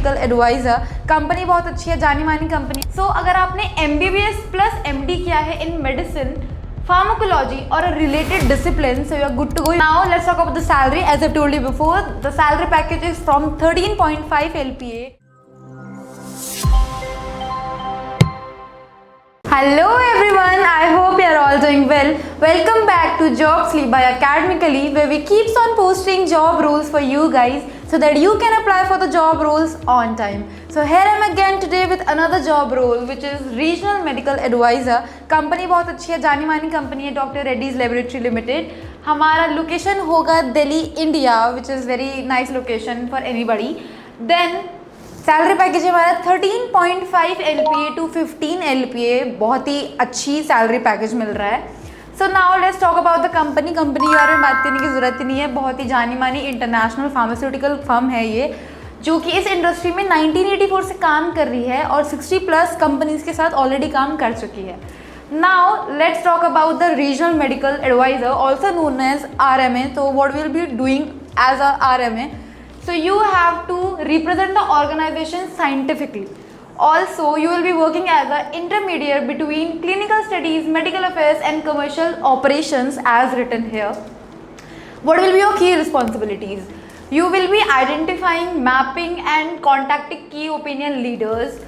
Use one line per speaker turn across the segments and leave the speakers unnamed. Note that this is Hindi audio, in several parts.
Medical adviser. कंपनी बहुत अच्छी है, जानी मानी कंपनी। सो अगर आपने MBBS प्लस MD किया है in medicine, pharmacology or a related discipline, so you are good to go. Now let's talk about the salary. As I told you before, the salary package is from 13.5 LPA. Hello everyone, I hope you are all doing well. Welcome back to Jobsly by Academically, where we keeps on posting job roles for you guys so that you can apply for the job roles on time. So here I am again today with another job role which is Regional Medical Advisor. Company बहुत अच्छी है, जानी मानी कंपनी है, डॉक्टर रेड्डीज लेबोरेटरी लिमिटेड। हमारा लोकेशन होगा Delhi India, which is very nice location for anybody. Then salary package हमारा 13.5 LPA टू 15 LPA, बहुत ही अच्छी सैलरी पैकेज मिल रहा है। So now let's talk about the company के बारे में बात करने की ज़रूरत ही नहीं है, बहुत ही जानी मानी इंटरनेशनल फार्मास्यूटिकल फर्म है ये, जो कि इस इंडस्ट्री में 1984 से काम कर रही है और 60+ कंपनीज के साथ ऑलरेडी काम कर चुकी है। Now let's talk about the regional medical advisor, also known as RMA। तो what will be doing as a RMA? So you have to represent the organization scientifically. Also, you will be working as an intermediary between clinical studies, medical affairs and commercial operations as written here. What will be your key responsibilities? You will be identifying, mapping and contacting key opinion leaders.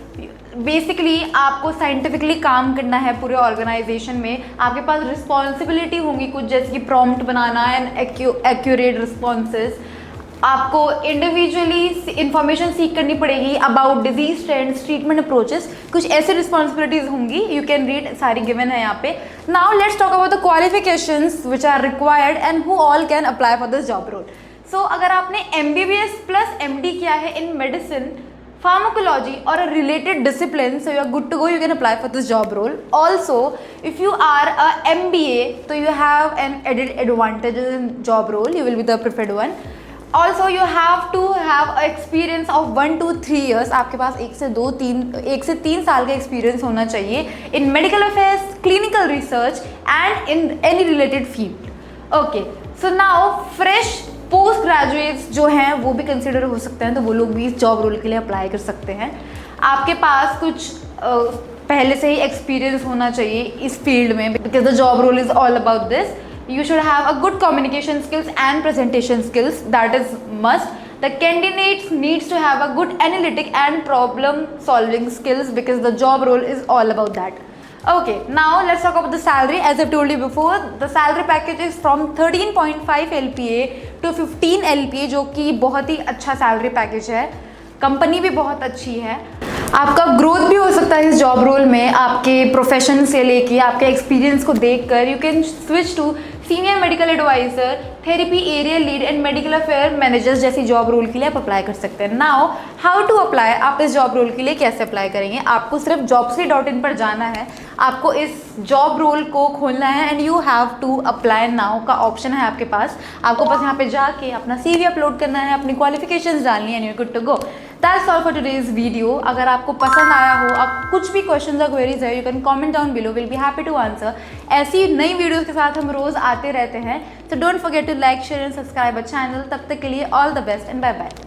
Basically आपको साइंटिफिकली काम करना है पूरे ऑर्गेनाइजेशन में। आपके पास रिस्पॉन्सिबिलिटी होंगी कुछ, जैसे कि प्रॉम्प्ट बनाना एंड एक्यूरेट रिस्पॉन्सेज। आपको इंडिविजुअली इंफॉर्मेशन सीख करनी पड़ेगी about disease trends, treatment approaches, कुछ ऐसी रिस्पॉन्सिबिलिटीज होंगी। यू कैन रीड, सारी गिवन है यहाँ पे। Now let's talk about the qualifications which are required and who all can apply for this job role. So अगर आपने MBBS प्लस MD किया है in medicine, pharmacology or a related discipline, so you are good to go, you can apply for this job role. Also, if you are a MBA, so you have an added advantages in job role, you will be the preferred one. Also, you have to have a experience of 1 to 3 years. आपके पास 1 से 3 साल का एक्सपीरियंस होना चाहिए in medical affairs, clinical research and in any related field. Okay, so now fresh post graduates जो हैं वो भी कंसिडर हो सकते हैं, तो वो लोग भी इस जॉब रोल के लिए अप्लाई कर सकते हैं। आपके पास कुछ पहले से ही एक्सपीरियंस होना चाहिए इस फील्ड में, because the job role is all about this. You should have a good communication skills and presentation skills, that is must. The candidates needs to have a good analytic and problem solving skills because the job role is all about that. Okay, now let's talk about the salary. As I've told you before, the salary package is from 13.5 LPA to 15 LPA, जो कि बहुत ही अच्छा सैलरी पैकेज है। कंपनी भी बहुत अच्छी है। आपका ग्रोथ भी हो सकता है इस जॉब रोल में, आपके प्रोफेशन से लेके आपके एक्सपीरियंस को देखकर। You can switch to senior medical advisor, therapy area lead and medical affair managers जैसी जॉब रोल के लिए आप अप्लाई कर सकते हैं। नाउ हाउ टू अप्लाई, आप इस जॉब रोल के लिए कैसे अप्लाई करेंगे? आपको सिर्फ jobsly.in पर जाना है, आपको इस जॉब रोल को खोलना है and you have to apply now का ऑप्शन है आपके पास। आपको बस यहाँ पे जाके अपना CV अपलोड करना है, अपनी क्वालिफिकेशंस डालनी है and you are good to go. That's all for today's video. अगर आपको पसंद आया हो, आप कुछ भी क्वेश्चंस और क्वेरीज है, you can comment down below, will be happy to answer. ऐसी नई वीडियोस के साथ हम रोज आते रहते हैं, so don't forget to like, share and subscribe our channel. तब तक के लिए all the best and bye bye.